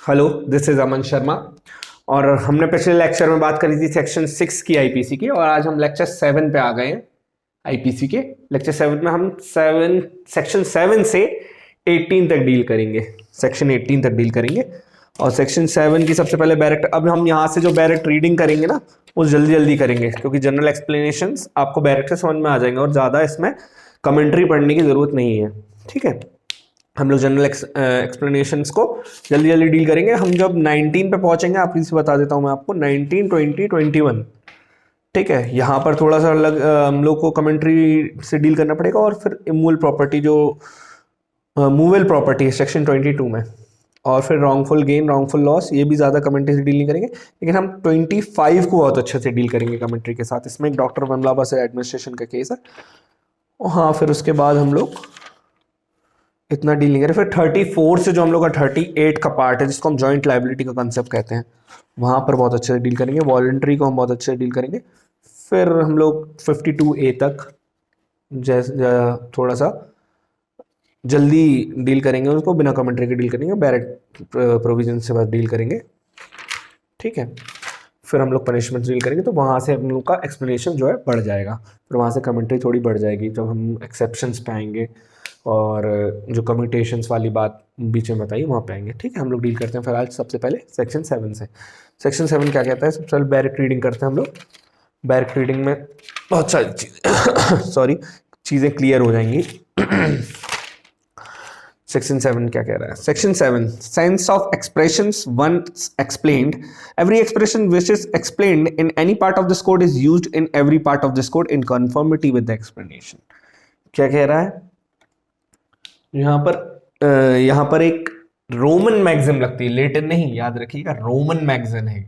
Hello, this is अमन शर्मा। और हमने पिछले लेक्चर में बात करी थी सेक्शन 6 की आईपीसी की, और आज हम लेक्चर 7 पे आ गए हैं आईपीसी के। लेक्चर 7 में हम सेक्शन 7 से 18 तक डील करेंगे, सेक्शन 18 तक डील करेंगे। और सेक्शन 7 की सबसे पहले डायरेक्ट, अब हम यहाँ से जो डायरेक्ट रीडिंग करेंगे ना वो जल्दी जल्दी करेंगे, क्योंकि जनरल एक्सप्लेनेशंस आपको डायरेक्ट से समझ में आ जाएंगे और ज़्यादा इसमें कमेंट्री पढ़ने की ज़रूरत नहीं है। ठीक है, हम लोग जनरल एक्सप्लेनेशंस को जल्दी जल्दी डील करेंगे। हम जब 19 पे पहुंचेंगे, आप इसे बता देता हूं मैं आपको, 19, 20, 21। ठीक है, यहाँ पर थोड़ा सा अलग हम लोग को कमेंट्री से डील करना पड़ेगा। और फिर इमूवल प्रॉपर्टी, जो मूवेल प्रॉपर्टी है सेक्शन 22 में, और फिर रॉन्गफुल गेन, रॉन्गफुल लॉस, ये भी ज़्यादा कमेंट्री से डील नहीं करेंगे, लेकिन हम 25 को बहुत अच्छे से डील करेंगे कमेंट्री के साथ। इसमें एक डॉक्टर वनलाबा से एडमिनिस्ट्रेशन का केस है। हाँ, फिर उसके बाद हम लोग इतना डील नहीं करें। फिर 34 से जो हम लोग का 38 का पार्ट है, जिसको हम जॉइंट लाइबिलिटी का कंसेप्ट कहते हैं, वहाँ पर बहुत अच्छे से डील करेंगे। वॉलंटरी को हम बहुत अच्छे से डील करेंगे। फिर हम लोग 52A तक जैसे थोड़ा सा जल्दी डील करेंगे, उसको बिना कमेंट्री के डील करेंगे, डायरेक्ट प्रोविजन से बस डील करेंगे। ठीक है, फिर हम लोग पनिशमेंट डील करेंगे, तो वहाँ से हम लोग का एक्सप्लेनेशन जो है बढ़ जाएगा। फिर वहाँ से कमेंट्री थोड़ी बढ़ जाएगी जब हम एक्सेप्शंस पे आएंगे, और जो कम्यूटेशंस वाली बात बीच में बताइए वहाँ पे आएंगे। ठीक है, हम लोग डील करते हैं फिर आज सबसे पहले सेक्शन 7 से। सेक्शन 7 क्या कहता है? सबसे पहले डायरेक्ट रीडिंग करते हैं हम लोग। डायरेक्ट रीडिंग में बहुत सारी चीज़ें क्लियर हो जाएंगी। सेक्शन 7 क्या कह रहा है? Section 7, sense of expressions once explained, every expression which is explained in any part of this code is used in every part of this code in conformity with the explanation. क्या कह रहा है यहाँ पर एक रोमन मैगज़िम लगती है, Latin नहीं, याद रखिएगा, रोमन मैगज़िम है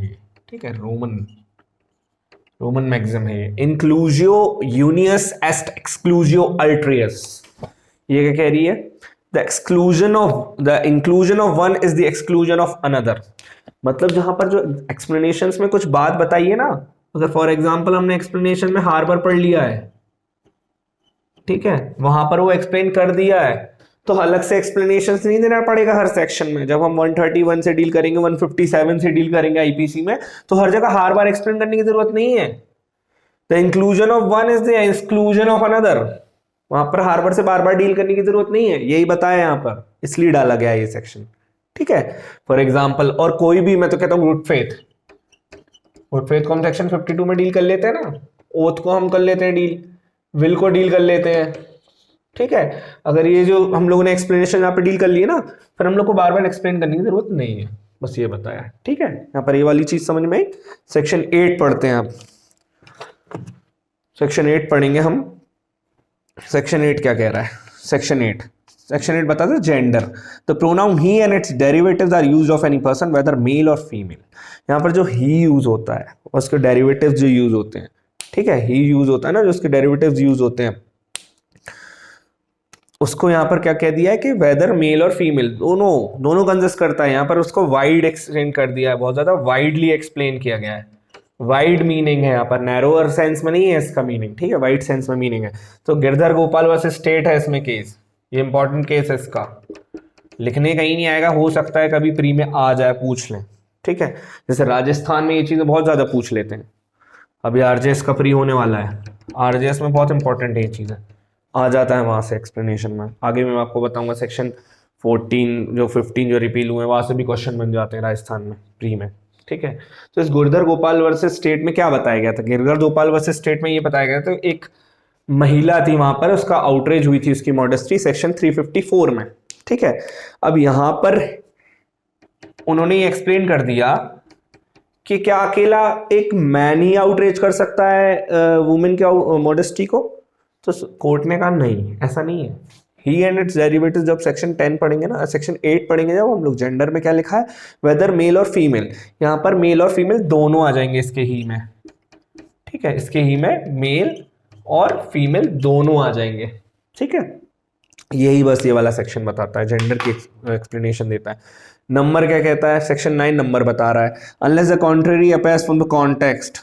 ये। ठीक है, रोमन मैगज़िम है ये। इंक्लूजियो यूनियस एस्ट एक्सक्लूजियो अल्ट्रियस, ये क्या कह रही है? The inclusion of one is the exclusion of another. मतलब जहां पर जो एक्सप्लेनेशंस में कुछ बात बताई है ना, अगर फॉर एग्जांपल हमने एक्सप्लेनेशन में हार्बर पढ़ लिया है, ठीक है, वहां पर वो एक्सप्लेन कर दिया है, तो अलग से एक्सप्लेनेशंस नहीं देना पड़ेगा हर सेक्शन में। जब हम 131 से डील करेंगे, 157 से डील करेंगे आईपीसी में, तो हर जगह हर बार एक्सप्लेन करने की जरूरत नहीं है। The inclusion of one is the exclusion of another. वहां पर हर बार से बार बार डील करने की जरूरत नहीं है, यही बताया यहाँ पर, इसलिए डाला गया ये सेक्शन। ठीक है, फॉर एग्जाम्पल, और कोई भी, मैं तो कहता हूँ गुड फेथ को हम सेक्शन 52 में डील कर लेते हैं ना, ओथ को हम कर लेते हैं डील, विल को डील कर लेते हैं। ठीक है, अगर ये जो हम लोगों ने एक्सप्लेनेशन यहाँ पे डील कर ली है ना, फिर हम लोग को बार बार एक्सप्लेन करने की जरूरत नहीं है, बस ये बताया। ठीक है, यहाँ पर ये वाली चीज समझ में आई। सेक्शन 8 पढ़ते हैं आप। सेक्शन 8 पढ़ेंगे हम। सेक्शन 8 क्या कह रहा है? सेक्शन 8 बताता है gender. The pronoun he and its derivatives are used of any person whether male और फीमेल। यहाँ पर जो ही यूज होता है और उसके डेरिवेटिव्स जो यूज होते हैं, ठीक है, ही यूज होता है ना, जो उसके डेरिवेटिव्स यूज होते हैं, उसको यहाँ पर क्या कह दिया है कि वेदर मेल और फीमेल दोनों कंसिस्ट करता है। यहाँ पर उसको वाइड एक्सप्लेन कर दिया है, बहुत ज्यादा वाइडली एक्सप्लेन किया गया है। वाइड मीनिंग है यहाँ पर, नैरोअर सेंस में नहीं है इसका मीनिंग। ठीक है, वाइड सेंस में मीनिंग है। तो गिरधर गोपाल वर्सेस स्टेट है इसमें केस, ये इंपॉर्टेंट केस है इसका, लिखने कहीं नहीं आएगा, हो सकता है कभी प्री में आ जाए, पूछ लें। ठीक है, जैसे राजस्थान में ये चीजें बहुत ज्यादा पूछ लेते हैं। अभी आरजेएस का प्री होने वाला है, आरजेएस में बहुत इंपॉर्टेंट है ये चीजें, आ जाता है वहां से एक्सप्लेनेशन में। आगे मैं आपको बताऊंगा सेक्शन 14 जो 15 जो रिपील हुए, वहां से भी क्वेश्चन बन जाते हैं राजस्थान में प्री में। ठीक है, तो इस गिरधर गोपाल वर्सेस स्टेट में क्या बताया गया था? गिरधर गोपाल वर्सेस स्टेट में ये बताया गया था, एक महिला थी वहां पर, उसका आउटरेज हुई थी उसकी मॉडेस्टी, सेक्शन 354 में। ठीक है, अब यहां पर उन्होंने ये एक्सप्लेन कर दिया कि क्या अकेला एक मैन ही आउटरेज कर सकता है वुमेन के मॉडेस्टी को? तो कोर्ट ने कहा नहीं, ऐसा नहीं है। ही एंड इट्स डेरिवेटिव जब सेक्शन 10 पढ़ेंगे ना, सेक्शन 8 पढ़ेंगे जब हम लोग, जेंडर में क्या लिखा है? वेदर मेल और फीमेल। यहाँ पर मेल और फीमेल दोनों आ जाएंगे इसके ही में। ठीक है, इसके ही में मेल और फीमेल दोनों आ जाएंगे। ठीक है, यही बस ये वाला सेक्शन बताता है, जेंडर की एक्सप्लेनेशन देता है। नंबर क्या कहता है? सेक्शन 9 नंबर बता रहा है, unless the contrary appears from the context.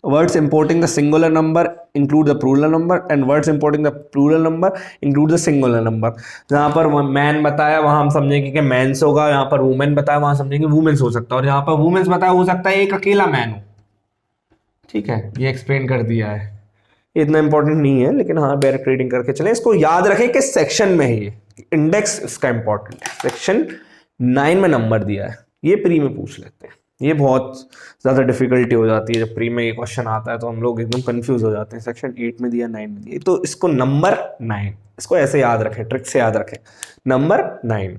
Words importing the singular number include the plural number and words importing the plural number include the singular number. जहाँ पर मैन बताया वहाँ हम समझेंगे कि मैंस होगा, यहाँ पर वुमेन बताया वहाँ समझेंगे वुमेन्स हो सकता है, और यहाँ पर वुमेन्स बताया हो सकता है एक अकेला मैन हो। ठीक है, ये एक्सप्लेन कर दिया है, इतना इंपॉर्टेंट नहीं है, लेकिन हाँ डायरेक्ट रीडिंग करके चलें। इसको याद रखें कि सेक्शन में है, ये इंडेक्स इसका इंपॉर्टेंट है। सेक्शन 9 में नंबर दिया है, ये प्री में पूछ लेते हैं। ये बहुत ज़्यादा डिफिकल्टी हो जाती है जब प्री में ये क्वेश्चन आता है, तो हम लोग एकदम कंफ्यूज हो जाते हैं। सेक्शन 8 में दिया, 9 में दिया, तो इसको नंबर 9, इसको ऐसे याद रखें, ट्रिक से याद रखें, नंबर 9।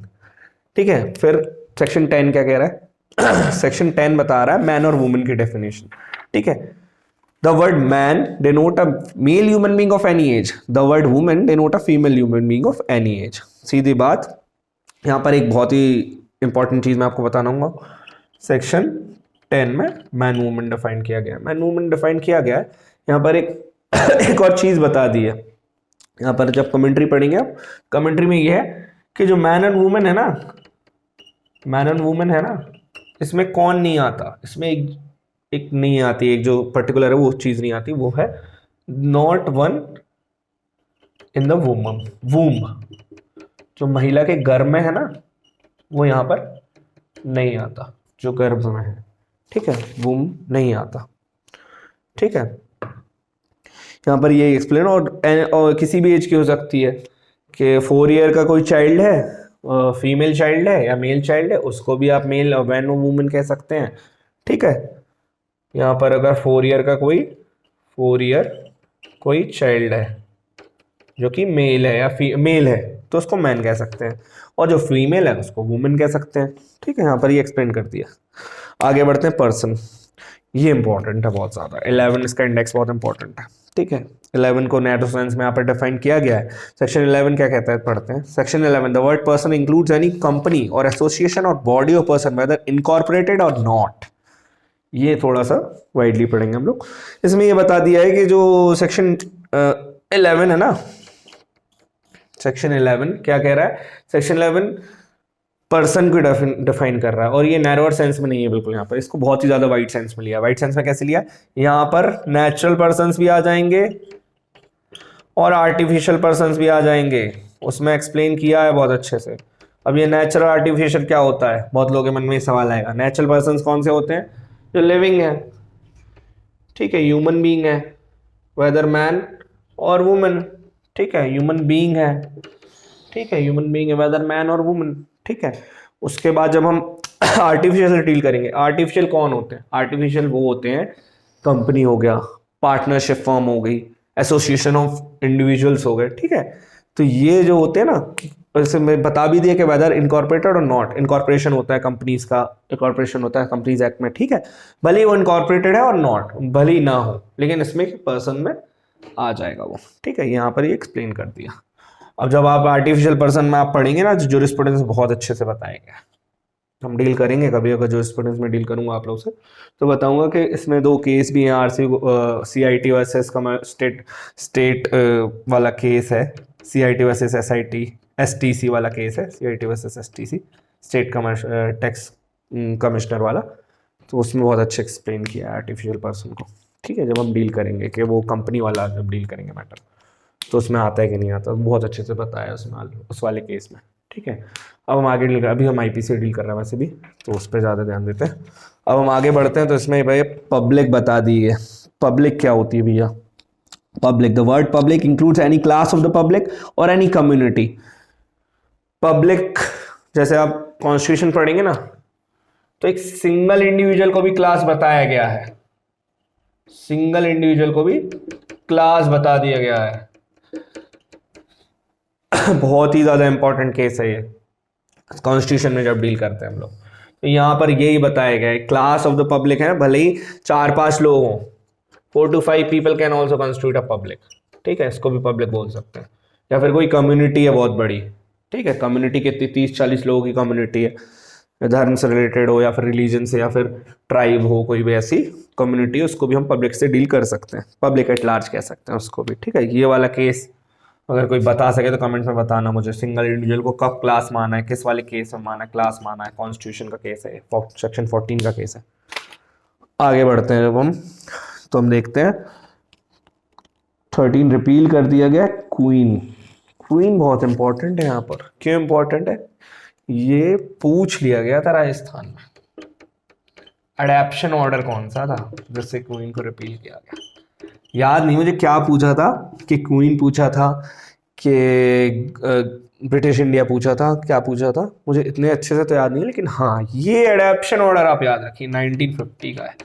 ठीक है, फिर सेक्शन 10 क्या कह रहा है? सेक्शन 10 बता रहा है मैन और वुमेन की डेफिनेशन। ठीक है, The word man denote a male human being of any age. The word woman denote a female human being of any age. सीधी बात। यहाँ पर एक बहुत ही इंपॉर्टेंट चीज़ मैं आपको बताना चाहूँगा। सेक्शन 10 में मैन वुमेन डिफाइन किया गया है। मैन वुमेन डिफाइन किया गया है। यहाँ पर एक और चीज़ बता दी है। यहाँ पर जब कमेंट्री पढ़ेंगे आप, कमेंट्री में ये है कि जो मैन एंड वुमेन है ना, मैन एंड वुमेन है ना, इसमें कौन नहीं आता, इसमें एक नहीं आती, एक जो पर्टिकुलर है वो चीज़ नहीं आती, वो है नॉट वन इन द वूम। जो महिला के गर्भ में है ना, वो यहाँ पर नहीं आता, जो गर्भ में है। ठीक है, वूम नहीं आता। ठीक है, यहाँ पर ये एक्सप्लेन, और किसी भी एज की हो सकती है कि 4 ईयर का कोई चाइल्ड है, फीमेल चाइल्ड है या मेल चाइल्ड है, उसको भी आप मेल और मैन और वूमेन कह सकते हैं। ठीक है, यहाँ पर अगर 4 ईयर का कोई चाइल्ड है जो कि मेल है या मेल है, तो उसको मैन कह सकते हैं, और जो फीमेल है उसको वुमेन कह सकते हैं। ठीक है, यहाँ पर ये एक्सप्लेन कर दिया। आगे बढ़ते हैं, पर्सन, ये इंपॉर्टेंट है बहुत ज़्यादा। 11 इसका इंडेक्स बहुत इंपॉर्टेंट है। ठीक है, 11 को नैरो सेंस में यहाँ पर डिफाइन किया गया है। सेक्शन 11 क्या कहता है, पढ़ते हैं। Section 11, the word person includes any company और एसोसिएशन और body of person whether incorporated और नॉट। ये थोड़ा सा वाइडली पढ़ेंगे हम लोग। इसमें ये बता दिया है कि जो सेक्शन 11 है ना, सेक्शन 11 क्या कह रहा है? सेक्शन 11 पर्सन को डिफाइन कर रहा है, और ये नैरोअर सेंस में नहीं है बिल्कुल। यहाँ पर इसको बहुत ही ज़्यादा वाइड सेंस में लिया। वाइड सेंस में कैसे लिया? यहाँ पर नेचुरल पर्सन्स भी आ जाएंगे और आर्टिफिशियल पर्सन्स भी आ जाएंगे। उसमें एक्सप्लेन किया है बहुत अच्छे से। अब ये नेचुरल आर्टिफिशियल क्या होता है, बहुत लोगों के मन में सवाल आएगा। नेचुरल पर्सन्स कौन से होते हैं? जो लिविंग है, ठीक है, ह्यूमन बीइंग है, वेदर मैन और वुमन। ठीक है, ह्यूमन बीइंग है, ठीक है, ह्यूमन बीइंग है, वेदर मैन और वुमन। ठीक है, उसके बाद जब हम आर्टिफिशियल से डील करेंगे, आर्टिफिशियल कौन होते हैं? आर्टिफिशियल वो होते हैं, कंपनी हो गया, पार्टनरशिप फर्म हो गई, एसोसिएशन ऑफ इंडिविजुअल्स हो गए। ठीक है, तो ये जो होते हैं ना, वैसे मैं बता भी दिया कि वेदर इनकॉर्पोरेटेड और नॉट। इनकॉर्पोरेशन होता है कंपनीज का, इनकॉर्पोरेशन होता है कंपनीज एक्ट में। ठीक है, भले ही वो इनकॉर्पोरेटेड है और नॉट, भले ही ना हो, लेकिन इसमें पर्सन में आ जाएगा वो। ठीक है, यहाँ पर ये एक्सप्लेन कर दिया। अब जब आप आर्टिफिशियल पर्सन में आप पढ़ेंगे ना, जूरिस्प्रूडेंस बहुत अच्छे से बताएंगे, हम डील करेंगे कभी, अगर जूरिस्प्रूडेंस में डील करूंगा आप लोग से तो बताऊंगा कि इसमें 2 केस भी हैं। CIT वर्सेस स्टेट वाला केस है, CIT वर्सेस STC वाला केस है, CIT versus STC, state tax commissioner वाला। तो उसमें बहुत अच्छे एक्सप्लेन किया है आर्टिफिशियल पर्सन को। ठीक है, जब हम डील करेंगे कि वो कंपनी वाला जब डील करेंगे मैटर, तो उसमें आता है कि नहीं आता, बहुत अच्छे से बताया उसमें, उस वाले केस में। ठीक है, अब हम आगे डील कर, अभी हम IPC डील कर रहे हैं वैसे भी, तो उस पर ज़्यादा ध्यान देते हैं। अब हम आगे बढ़ते हैं, तो इसमें भाई पब्लिक बता दी है। पब्लिक क्या होती है भैया? Public, the word public includes any class of the public और एनी कम्युनिटी। पब्लिक, जैसे आप कॉन्स्टिट्यूशन पढ़ेंगे ना, तो एक सिंगल इंडिविजुअल को भी क्लास बताया गया है, सिंगल इंडिविजुअल को भी क्लास बता दिया गया है। बहुत ही ज्यादा इंपॉर्टेंट केस है ये कॉन्स्टिट्यूशन में जब डील करते हैं हम लोग। तो यहाँ पर यही बताया गया है, क्लास ऑफ द पब्लिक है, भले ही 4-5 लोग हों, 4 to 5 people can also constitute a public. ठीक है, इसको भी पब्लिक बोल सकते हैं। या फिर कोई कम्युनिटी है बहुत बड़ी, ठीक है, कम्युनिटी कितनी, 30-40 लोगों की कम्युनिटी है, धर्म से रिलेटेड हो या फिर रिलीजन से या फिर ट्राइब हो, कोई भी ऐसी कम्युनिटी, उसको भी हम पब्लिक से डील कर सकते हैं, पब्लिक एट लार्ज कह सकते हैं उसको भी। ठीक है, ये वाला केस अगर कोई बता सके तो कमेंट में बताना मुझे, सिंगल इंडिविजुअल को कब क्लास माना है, किस वाले केस में माना है, क्लास माना है। कॉन्स्टिट्यूशन का केस है, सेक्शन 14 का केस है। आगे बढ़ते हैं, जब हम तो हम देखते हैं 13 रिपील कर दिया गया। क्वीन, क्वीन बहुत इंपॉर्टेंट है यहाँ पर। क्यों इंपॉर्टेंट है? ये पूछ लिया गया था राजस्थान में, अडेप्शन ऑर्डर कौन सा था जिससे क्वीन को रिपील किया गया। याद नहीं मुझे क्या पूछा था, कि क्वीन पूछा था कि ब्रिटिश इंडिया पूछा था, क्या पूछा था मुझे इतने अच्छे से तो याद नहीं, लेकिन हाँ ये अडेप्शन ऑर्डर आप याद रखिए 1950 का है।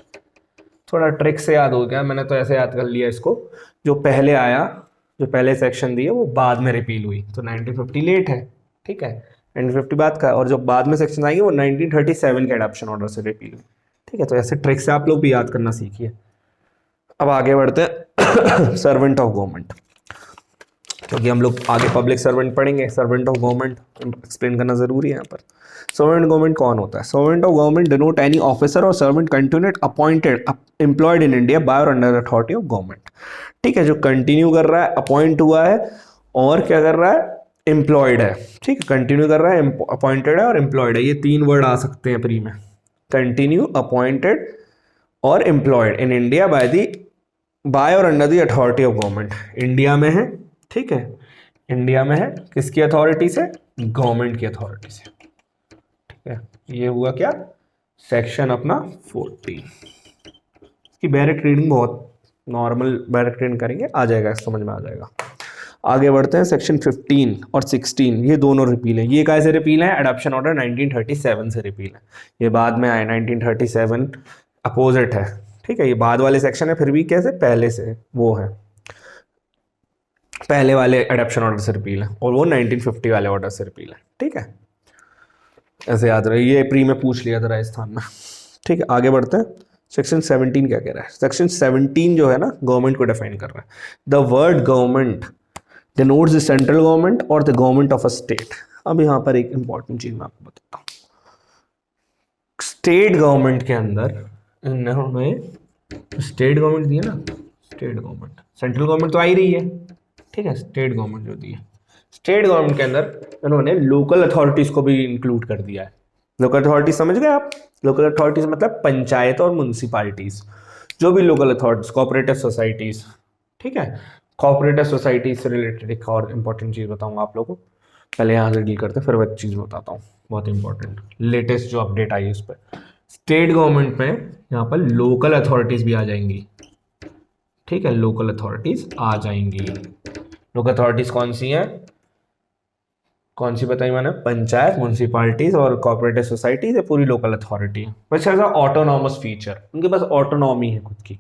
थोड़ा ट्रिक से याद हो गया, मैंने तो ऐसे याद कर लिया इसको, जो पहले आया, जो पहले सेक्शन दिए वो बाद में रिपील हुई, तो 1950 लेट है, ठीक है, 1950 बाद का, और जो बाद में सेक्शन आएंगे वो 1937 के अडॉप्शन ऑर्डर से रिपील हुई, ठीक है। तो ऐसे ट्रिक से आप लोग भी याद करना सीखिए। अब आगे बढ़ते हैं सर्वेंट ऑफ गवर्नमेंट, क्योंकि हम लोग आगे पब्लिक सर्वेंट पढ़ेंगे, सर्वेंट ऑफ गवर्नमेंट एक्सप्लेन करना जरूरी है यहाँ पर। सर्वेंट गवर्नमेंट कौन होता है? Servant of government denote any officer और servant continued appointed employed in India by और अंडर अथॉरिटी ऑफ गवर्नमेंट, ठीक है, जो कंटिन्यू कर रहा है, अपॉइंट हुआ है और क्या कर रहा है, एम्प्लॉयड है, ठीक है, कंटिन्यू कर रहा है, अपॉइंटेड है और एम्प्लॉयड है, ये तीन वर्ड आ सकते हैं प्री में, कंटिन्यू, अपॉइंटेड और एम्प्लॉयड इन इंडिया बाय और under the authority of government. India में है, ठीक है, इंडिया में है किसकी अथॉरिटी से? गवर्नमेंट की अथॉरिटी से, ठीक है। ये हुआ क्या? सेक्शन अपना 14। इसकी डायरेक्ट रीडिंग बहुत नॉर्मल डायरेक्ट रीडिंग करेंगे, आ जाएगा, समझ में आ जाएगा। आगे बढ़ते हैं, सेक्शन 15 और 16 ये दोनों रिपील है। ये कैसे रिपील है? अडॉप्शन ऑर्डर 1937 से रिपील है, ये बाद में आए 1937, अपोजिट है, ठीक है, ये बाद वाले सेक्शन है, फिर भी कैसे पहले से वो है, पहले वाले अडॉप्शन ऑर्डर से रिपील है, और वो 1950 वाले ऑर्डर से रिपील है, ठीक है, ऐसे याद रहे, ये प्री में पूछ लिया था राजस्थान में, ठीक है। आगे बढ़ते हैं, सेक्शन 17 क्या कह रहा है? सेक्शन 17 जो है ना, गवर्नमेंट को डिफाइन कर रहा है। The word government denotes the central government और the government of a state. अब यहाँ पर एक इंपॉर्टेंट चीज मैं आपको बताता हूँ, स्टेट गवर्नमेंट के अंदर इन्होंने स्टेट गवर्नमेंट दी है ना, स्टेट गवर्नमेंट, सेंट्रल गवर्नमेंट तो आ ही रही है, ठीक है, स्टेट गवर्नमेंट जो दी है, स्टेट गवर्नमेंट के अंदर इन्होंने लोकल अथॉरिटीज को भी इंक्लूड कर दिया है। लोकल अथॉरिटीज समझ गए आप? लोकल अथॉरिटीज मतलब पंचायत और म्यूनसिपालिटीज, जो भी लोकल अथॉरिटीज, कोऑपरेटिव सोसाइटीज, ठीक है, कोऑपरेटिव सोसाइटीज से रिलेटेड एक और इंपॉर्टेंट चीज बताऊंगा आप लोगों को, पहले यहाँ से डील करते हैं, फिर वह चीज बताता हूँ, बहुत इंपॉर्टेंट लेटेस्ट जो अपडेट आई है उस पर। स्टेट गवर्नमेंट में यहाँ पर लोकल अथॉरिटीज भी आ जाएंगी, ठीक है, लोकल अथॉरिटीज आ जाएंगी। लोकल अथॉरिटीज कौन सी हैं? कौन सी बताई मैंने? पंचायत, म्यूनसिपालिटीज और कोऑपरेटिव सोसाइटीज, पूरी लोकल अथॉरिटी है, बस ऐसा ऑटोनॉमस फीचर, उनके पास ऑटोनॉमी है खुद की,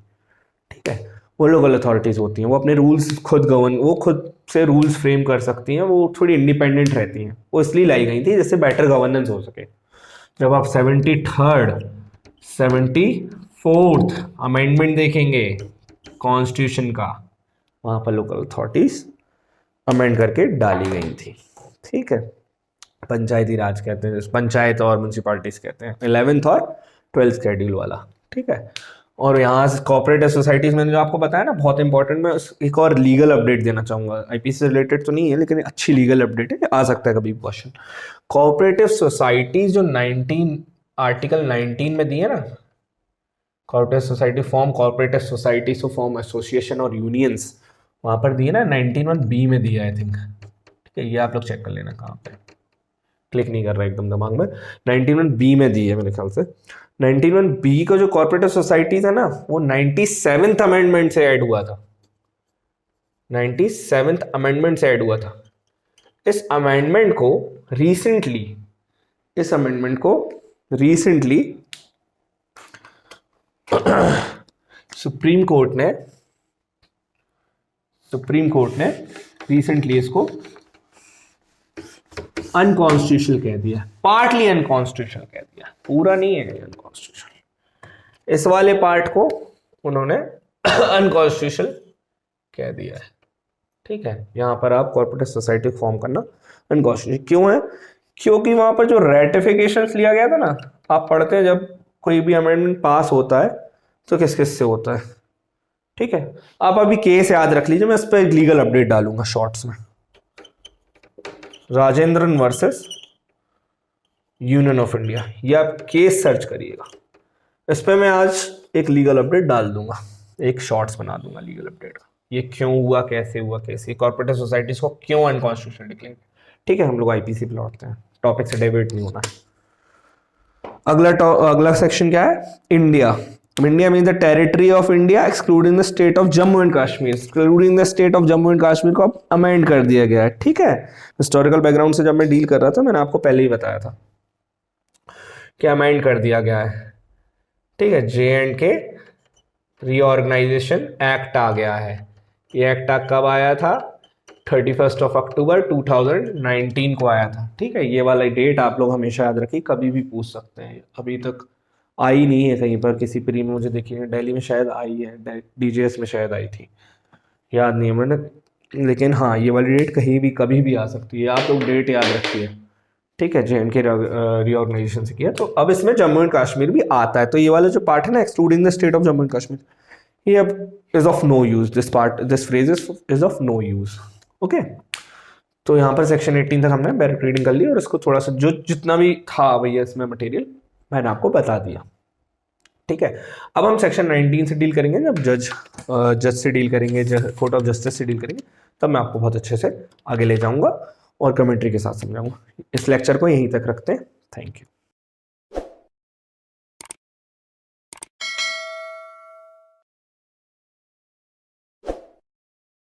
ठीक है, वो लोकल अथॉरिटीज होती हैं, वो अपने रूल्स खुद वो खुद से रूल्स फ्रेम कर सकती हैं, वो थोड़ी इंडिपेंडेंट रहती हैं, वो इसलिए लाई गई थी जिससे बेटर गवर्नेंस हो सके। जब आप 73rd 74th अमेंडमेंट देखेंगे कॉन्स्टिट्यूशन का, वहां पर लोकल अथॉरिटीज अमेंड करके डाली गई थी, ठीक है। पंचायती राज कहते हैं, पंचायत और म्यूनसिपालिटीज कहते हैं, 11th और 12th शेड्यूल वाला, ठीक है। और यहाँ से कोऑपरेटिव सोसाइटीज में जो आपको बताया ना, बहुत इंपॉर्टेंट, मैं एक और लीगल अपडेट देना चाहूंगा, आईपीसी से रिलेटेड तो नहीं है लेकिन अच्छी लीगल अपडेट है, आ सकता है कभी क्वेश्चन। कोऑपरेटिव सोसाइटीज जो आर्टिकल 19 में दी है ना, cooperative society form cooperative societies to form association और यूनियंस, वहां पर दी है ना, 91B में दिया आई थिंक, ठीक है, ये आप लोग चेक कर लेना कहाँ पे, क्लिक नहीं कर रहा एकदम दिमाग में, 91B में दी है मेरे ख्याल से। 91B का जो कॉर्पोरेटिव सोसाइटीज है ना, वो 97th अमेंडमेंट से ऐड हुआ था, 97th अमेंडमेंट से ऐड हुआ था। इस अमेंडमेंट को रिसेंटली सुप्रीम कोर्ट ने रिसेंटली इसको अनकॉन्स्टिट्यूशनल कह दिया, पार्टली अनकॉन्स्टिट्यूशनल कह दिया, पूरा नहीं है अनकॉन्स्टिट्यूशनल, इस वाले पार्ट को उन्होंने अनकॉन्स्टिट्यूशनल कह दिया है, ठीक है। यहां पर आप कॉर्पोरेटिव सोसाइटी फॉर्म करना अनकॉन्स्टिट्यूशनल क्यों है? क्योंकि वहां पर जो रेटिफिकेशन लिया गया था ना, आप पढ़ते हैं जब कोई भी अमेंडमेंट पास होता है तो किस किस से होता है, ठीक है। आप अभी केस याद रख लीजिए, मैं इस पर लीगल अपडेट डालूंगा शॉर्ट्स में, Rajendran versus union of India, ये आप केस सर्च करिएगा, इस पर मैं आज एक लीगल अपडेट डाल दूंगा, एक शॉर्ट्स बना दूंगा लीगल अपडेट का, ये क्यों हुआ, कैसे हुआ, कैसे कॉर्पोरेटिव सोसाइटीज को क्यों अनकॉन्स्टिट्यूशनल डिक्लेयर। ठीक है, हम लोग आईपीसी पे लौटते हैं, टॉपिक से डाइवर्ट नहीं होना। अगला सेक्शन क्या है, India. India mean the territory of India excluding the state of Jammu and Kashmir. Excluding the state of Jammu and Kashmir को अब अमेंड कर दिया गया है। ठीक है, हिस्टोरिकल बैकग्राउंड से जब मैं डील कर रहा था मैंने आपको पहले ही बताया था कि अमेंड कर दिया गया है। ठीक है, JNK रीऑर्गेनाइजेशन एक्ट आ गया है। ये एक्ट कब आया था, 31 अक्टूबर 2019 को आया था। ठीक है, ये वाला डेट आप लोग हमेशा याद रखिए, कभी भी पूछ सकते हैं। अभी तक आई नहीं है कहीं पर किसी प्री में, मुझे देखिए दिल्ली में शायद आई है, DGS में शायद आई थी, याद नहीं है मैंने, लेकिन हाँ ये वाली डेट कहीं भी कभी भी आ सकती है, आप लोग डेट याद रखिए। ठीक है, JNK रीऑर्गेनाइजेशन से किया। तो अब इसमें जम्मू एंड कश्मीर भी आता है, तो ये वाला जो पार्ट है ना, excluding the state of Jammu and Kashmir, ये अब is of no use, this part, this phrase is of no use. Okay, तो यहाँ पर सेक्शन 18 तक हमने डायरेक्ट रीडिंग कर ली, और इसको थोड़ा सा जो जितना भी था भैया इसमें मटेरियल मैंने आपको बता दिया। ठीक है, अब हम सेक्शन 19 से डील करेंगे, जब जज से डील करेंगे, कोर्ट ऑफ जस्टिस से डील करेंगे, तब मैं आपको बहुत अच्छे से आगे ले जाऊंगा और कमेंट्री के साथ समझाऊंगा। इस लेक्चर को यहीं तक रखते हैं। Thank you.